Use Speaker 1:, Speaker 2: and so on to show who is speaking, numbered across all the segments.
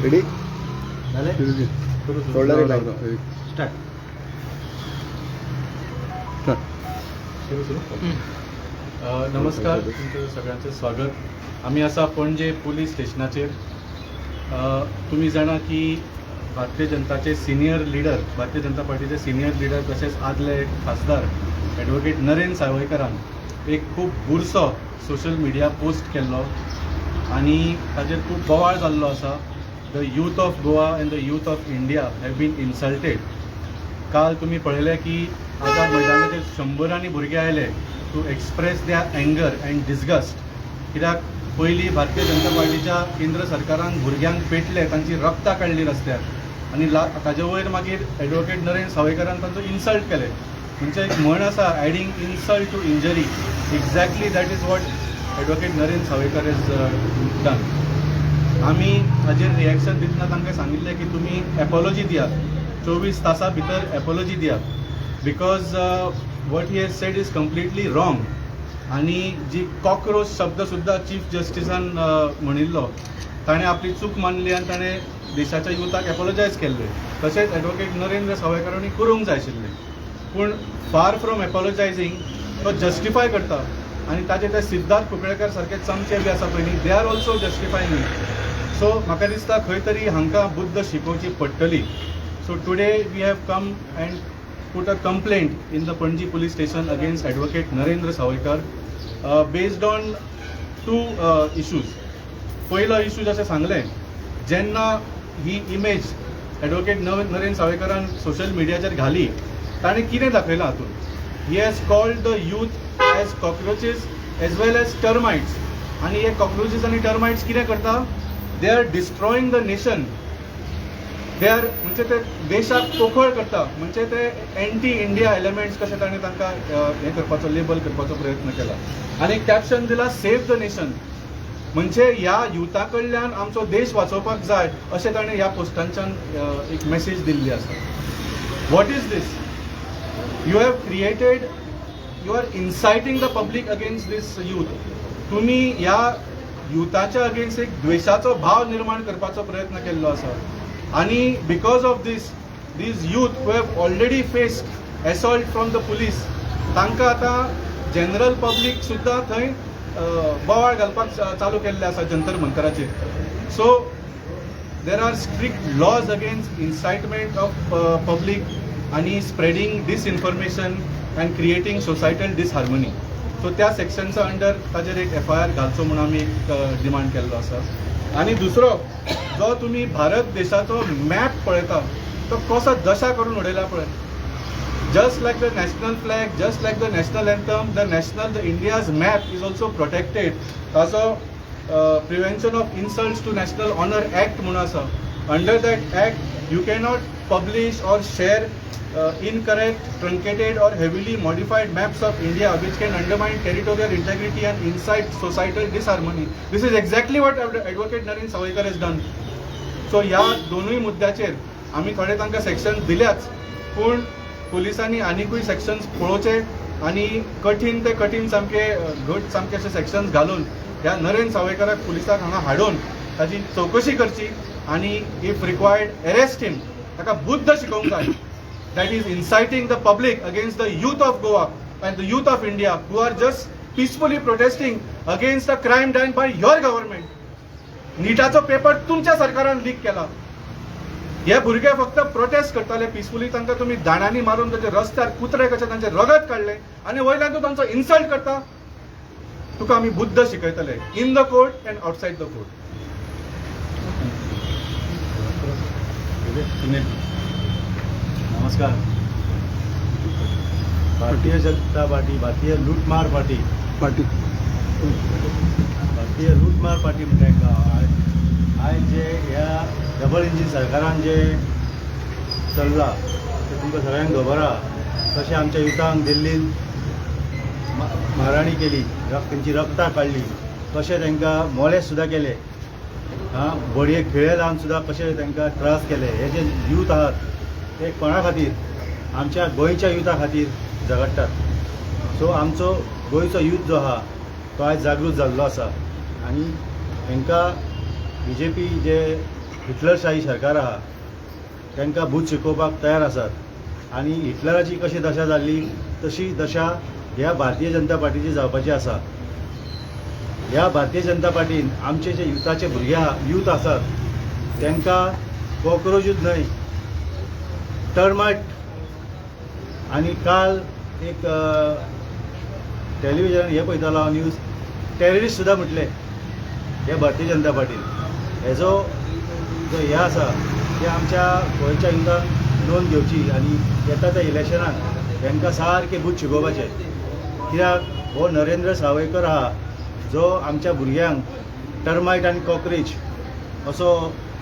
Speaker 1: Ready
Speaker 2: झाले
Speaker 1: shoulder एक लागतो
Speaker 2: स्टार्ट
Speaker 3: नमस्कार, तुमचं सगळ्यांचं स्वागत. आम्ही असा पणजे पोलीस स्टेशनाचेर तुम्ही जाणा की भारतीय जनताचे सिनियर लिडर, भारतीय जनता पार्टीचे सिनियर लिडर तसेच आदले खासदार ॲडव्होकेट नरेन सावयकरान एक खूब बुरसो सोशल मिडिया पोस्ट केल्लो आनी ताजेर खूब बोवाळ जाल्लो आसा. The youth of Goa and the youth of India have been insulted. काल तुम्ही पळयलें की आझाद मैदानाचेर 100 भुरगे आयले to express their anger and disgust. कित्याक पयलीं भारतीय जनता पार्टीच्या केंद्र सरकारान भुरग्यांक पेटले, तांची रक्तां काडली रस्त्यार आनी ताजे वयर मागीर ॲडव्होकेट नरेन सावयकरान तांचो इन्सल्ट केले. म्हणजे एक म्हण आसा, adding insult to injury. Exactly that is what advocate Naren Savaikar is done. आमी हाजेर रिएक्शन दितना तांकां सांगिल्लें की तुमी एपॉलॉजी दियात, 24 तासां भितर एपॉलॉजी दियात, because what he has sed is completely wrong. आनी जी कॉक्रोच शब्द सुद्दां चीफ जस्टिसान म्हणिल्लो, ताणें आपली चूक मानली आनी ताणें देशाच्या युथाक एपॉलॉजायज केल्लें. तशेंच ॲडव्होकेट नरेंद्र सावयकरांनी करूंक जाय आशिल्लें, पूण फार फ्रॉम एपॉलॉजायझींग तो जस्टिफाय करता. आनी ताजे ते सिद्धार्थ कुंकळेकर सारके चमचे बी आसा पळय न्ही, they are also justifying it. So म्हाका दिसता खंय तरी हांकां बुद्ध शिकोवची पडटली. So today we have come and put a complaint in the Panji police station against Advocate Narendra Sawaykar based on two issues. पहिलो इशू जशें सांगलें, जेन्ना ही इमेज ॲडव्होकेट नरेन सावयकरान सोशल मिडियाचेर घाली, ताणें कितें दाखयलां हातून? He has called the youth as cockroaches as well as termites. आनी हे कॉक्रोचीस आनी टर्माइट्स कितें करता? They are destroying the nation. They are म्हणजे ते देशाक पोखळ करता, म्हणजे ते एंटी इंडिया एलिमेंट्स कशें ताणें तांकां हें करपाचो, लेबल करपाचो प्रयत्न केला. आनी कॅप्शन दिला, सेव्ह द नेशन. म्हणजे ह्या युथा कडल्यान आमचो देश वाचोवपाक जाय अशें ताणें ह्या पोस्टांच्यान एक मेसेज दिल्ली आसा. What is this? You have created, you are inciting the public against this youth. तुमी ह्या युथाच्या अगेन्स्ट एक द्वेशाचो भाव निर्माण करपाचो प्रयत्न केल्लो आसा. आणि because of these youth who have already faced assault from the police, तांकां आतां जनरल पब्लीक सुद्दां थंय बोवाळ घालपाक चालू केल्ले आसा जंतर मंतराचेर. So there are strict laws against incitement of public आनी spreading disinformation and creating societal disharmony. So त्या सेक्शनचा अंडर ताजेर एक FIR घालचो म्हणून आमी एक डिमांड केल्लो आसा. आनी दुसरो, जो तुम्ही भारत देशाचो मॅप पळयता, तो कसो दशा करून उडयला पळय. Just like the national flag, just like the national anthem, the India's map is also protected. ताचो prevention of insults to national honour act म्हणून आसा. Under that act you cannot publish or share incorrect, truncated or heavily modified maps of India which can undermine territorial integrity and incite societal disharmony. This is exactly what Advocate Naren Sawaykar has done. So ह्या दोनूय मुद्द्याचेर आमी थोडे तांकां sections दिल्याच, पूण पुलिसांनी आनीकूय sections पळोवचे आनी कठीण ते कठीण सामके घट सामके अशे सेक्शन्स घालून ह्या नरेन सावयकराक पुलिसाक हांगा हाडून ताची चवकशी करची आनी इफ रिक्वायर्ड अरेस्ट हिम. ताका बुद्ध शिकोवंक जाय. That is inciting the public against the youth of Goa and the youth of India who are just peacefully protesting against a crime done by your government. नीटाचो पेपर तुमच्या सरकारान leak केला. हे भुरगे फक्त प्रोटेस्ट करताले पीसफुली, तांकां तुम्ही दाणांनी मारून ताचे रस्त्यार कुत्रे कशे तांचे रगत काडले आनी वयल्यान तूं तांचो इन्सल्ट करता. तुका आमी बुद्ध शिकयतले in the court and outside the court.
Speaker 2: नमस्कार. भारतीय जनता पार्टी, भारतीय लूटमार पार्टी म्हणजे आयज जे ह्या डबल इंजीन सरकारान जे चल्ला ते तुमकां सगळ्यांक खबर आहा. तशें आमच्या युथांक दिल्लीन मारहाणी केली, तेंची रक्तां काडली, कशें तांकां मोले सुद्दां केले, बडये खिळे लावन सुद्दां कशें तांकां त्रास केले. हे जे यूथ आहात ते कोणा खातीर? आमच्या गोंयच्या युथा खातीर झगडटात. सो आमचो गोंयचो यूथ जो आहा तो आयज जागृत जाल्लो आसा आनी हांकां BJP जे हिटलरशाही सरकार आहा तांकां भूत शिकोवपाक तयार आसात आनी हिटलराची कशी दशा जाल्ली तशी दशा ह्या भारतीय जनता पार्टीची जावपाची आसा. ह्या भारतीय जनता पार्टीन आमचे जे युथाचे भुरगे यूथ आसात तांकां कॉक्रोचूच न्हय टर्मायट आनी काल एक टेलिव्हिजन हे पळयतालो हांव न्यूज टेररिस्ट सुद्दां म्हटले ह्या भारतीय जनता पार्टीन. हेजो जो हे आसा ते आमच्या गोंयच्या युथान नोंद घेवची आनी येता त्या इलेक्शनाक तांकां सारकें बूथ शिकोवपाचें. कित्याक हो नरेंद्र सावयकर आहा जो आमच्या भुरग्यांक टर्मायट आनी कॉक्रोच असो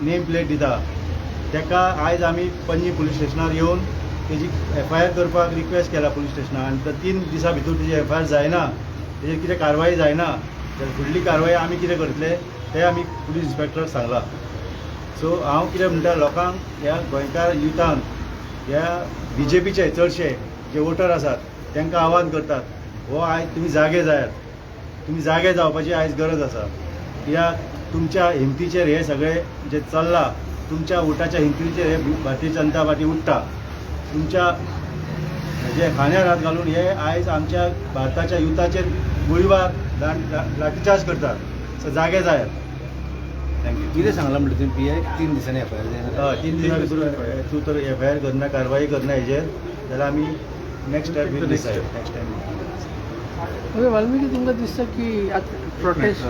Speaker 2: नेम प्लेट दिता ताका आयज आमी पणजी पुलीस स्टेशनार येवन तेजी FIR करपाक रिक्वेस्ट केला पुलीस स्टेशनार आनी 3 दिसां भितर तेजी FIR जायना तेजेर कितें कारवाय जायना जाल्यार फुडली कारवाय आमी कितें करतले तें आमी पुलीस इन्स्पेक्टराक सांगलां. सो हांव कितें म्हणटा लोकांक ह्या गोंयकार युथान ह्या BJPचे चडशे जे वोटर आसात तांकां आवाहन करतात हो आयज तुमी जागे जायात तुमी जागे जावपाची आयज गरज आसा. कित्याक तुमच्या हिमतीचेर हे सगळे जे चल्लां तुमच्या वोटाच्या हिमतीचेर हे भारतीय जनता पार्टी उठ्ठा तुमच्या जे खांद्यार हात घालून हे आयज आमच्या भारताच्या युथाचेर गोळीबार लाठीचार्ज करतात. सो जागे जायात. थँक्यू.
Speaker 1: कितें सांगलां म्हणटा तुमी PI 3 दिसांनी FIR जायना.
Speaker 2: 3 दिसां भितर तूं तर FIR करना कारवाई करना हेजेर जाल्यार आमी next step will decide next time.
Speaker 4: Okay Valmiki तुमकां दिसता की आतां प्रोटेस्ट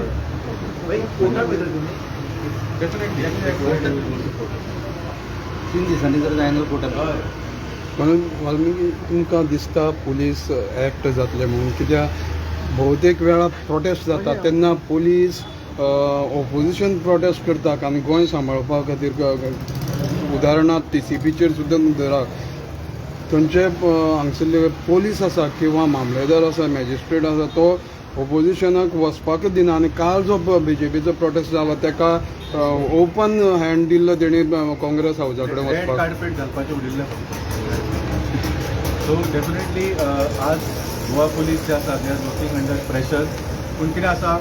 Speaker 1: कोर्टाक वयतले तुमी 3 दिसांनी जर जायना कोर्टाक.
Speaker 5: म्हणून वाल्मिकी तुमकां दिसता पुलीस एक्ट जातले म्हणून कित्याक भोवतेक वेळा प्रोटेस्ट जाता तेन्ना पुलीस ऑपोजिशन प्रोटेस्ट करतात आनी गोंय सांबाळपा खातीर उदाहरणार्थ TCPचेर सुद्दां धरा थंयचे हांगसरले पोलीस आसा किंवा मामलेदार आसा मॅजिस्ट्रेट आसा तो ऑपोजिशनाक वचपाक दिना आनी काल जो BJPचो प्रोटेस्ट जालो ताका ओपन हँड दिल्लो तेणी काँग्रेस हावसा कडेन
Speaker 3: रेड
Speaker 5: वचपाक.
Speaker 3: कार्पेट घालपाचें उरिल्लें फक्त. सो डेफिनेटली आज गोवा पुलीस जे आसा they are working under pressure. पूण कितें आसा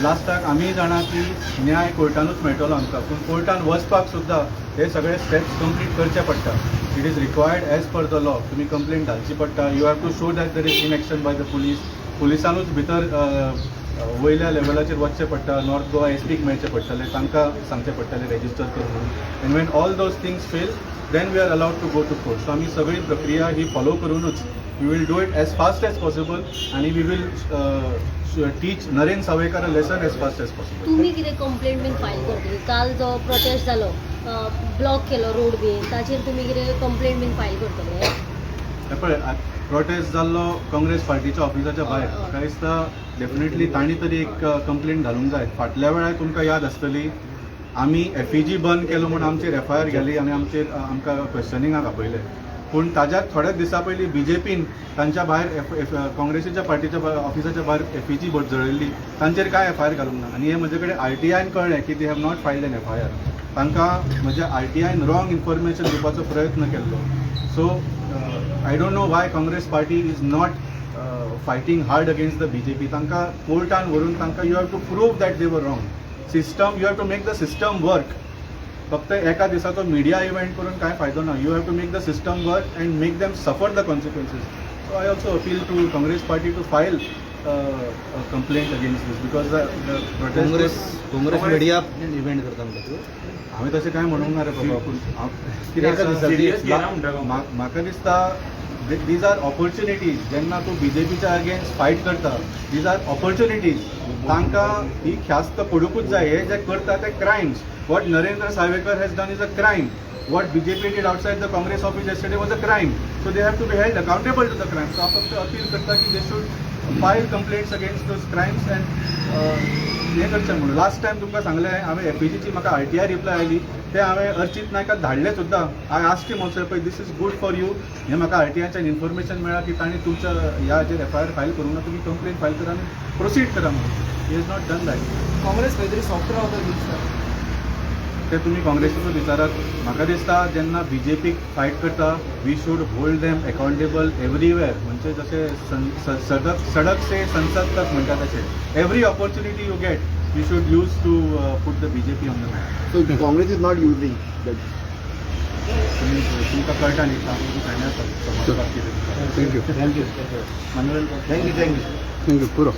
Speaker 3: लास्टाक आमी जाणा की न्याय कोर्टानूच मेळटलो आमकां पूण कोर्टान वचपाक सुद्दां हे सगळे स्टेप्स कंप्लीट करचे पडटा. It is required as per the law. तुमी कंप्लेंट घालची पडटा. You have to show that there is inaction by the police. पुलिसानूच भितर वयल्या लेवलाचेर वचचें पडटा. नॉर्थ गोवा SPक मेळचें पडटलें तांकां सांगचें पडटलें रेजिस्टर कर म्हणून. And when all those things fail then we are allowed to go to court. So आमी सगळी प्रक्रिया ही फॉलो करूनच we will do it as fast as possible आनी we will teach Narendra Savaikar a lesson as fast as possible.
Speaker 6: तुम्ही कितें complaint bin file करतली? काल जो प्रोटेस्ट जालो ब्लॉक केलो रोड बीन ताचेर तुमी कितें कंप्लेंट बीन फायल करतले?
Speaker 3: पळय प्रोटेस्ट जाल्लो काँग्रेस पार्टीच्या ऑफिसाच्या भायर म्हाका दिसता डेफिनेटली तांणी तरी एक कंप्लेंट घालूंक जाय. फाटल्या वेळार तुमकां याद आसतली आमी FEG बंद केलो म्हूण आमचेर FIR गेली आनी आमकां क्वेश्चनिंगाक आपयले. पूण ताज्या थोड्याच दिसां पयलीं BJPन तांच्या भायर काँग्रेसीच्या पार्टीच्या ऑफिसाच्या भायर FEG बोट जळयल्ली. तांचेर काय FIR घालूंक ना. आनी हे म्हजे कडेन RTIन कळ्ळें की they have not filed an FIR. तांकां म्हज्या RTIन रॉंग इन्फॉर्मेशन दिवपाचो प्रयत्न केल्लो. So I don't know why Congress party is not fighting hard against the BJP. तांकां कोर्टान व्हरून तांकां यू हॅव टू प्रूव दॅट दे वर रॉंग. System you have to make the system work. फक्त एका दिसाचो मिडिया इव्हेंट करून काय फायदो ना. You have to make the system work and make them suffer the consequences. So I also appeal to Congress party to file complaint against this because the
Speaker 1: Congress media event करता म्हणटा.
Speaker 3: हांवें तशें कांय म्हणूंक ना रे बाबा. पूण कितें म्हाका दिसता दीज आर ऑपॉर्च्युनिटीज. जेन्ना तूं BJPच्या अगेन्स्ट फायट करता दीज आर ऑपॉर्च्युनिटीज. तांकां ही ख्यास्त पडूंकूच जाय. हे जे करता ते crimes. What Narendra Savaikar has done is a crime. What BJP did outside the Congress office yesterday was a crime. So they have to be held accountable to the crime. So हांव फक्त अपील करता की they should file complaints against those crimes and हें करचें म्हणून. Last time तुमकां सांगलें हांवें FEGची म्हाका RTI रिप्लाय आयली ते हांवें अर्चित नायकाक धाडलें सुद्दां. आय आस्क्ड हिम ऑल्सो पळय दिस इज गूड फॉर यू. हें म्हाका RTIच्यान इन्फॉर्मेशन मेळ्ळा की तांणी तुमच्या ह्या हाचेर FIR फायल करूंक ना. तुमी कंप्लेंट फायल करा आनी प्रोसीड करा म्हणून. He is not done that.
Speaker 4: Congress खंय तरी सॉफ्ट रावता दिसता.
Speaker 3: ते तुमी काँग्रेसीचो विचारात. म्हाका दिसता जेन्ना BJPक फायट करता we should hold them accountable everywhere. म्हणजे जशें सडक से संसद तक म्हणटा तशें every opportunity you get you should use to put the BJP on the map.
Speaker 7: So Congress is not using that.
Speaker 3: तुमकां कळटा न्ही तांबडी
Speaker 5: thank you
Speaker 3: Manuel
Speaker 7: Thank you.
Speaker 5: Thank you पुरो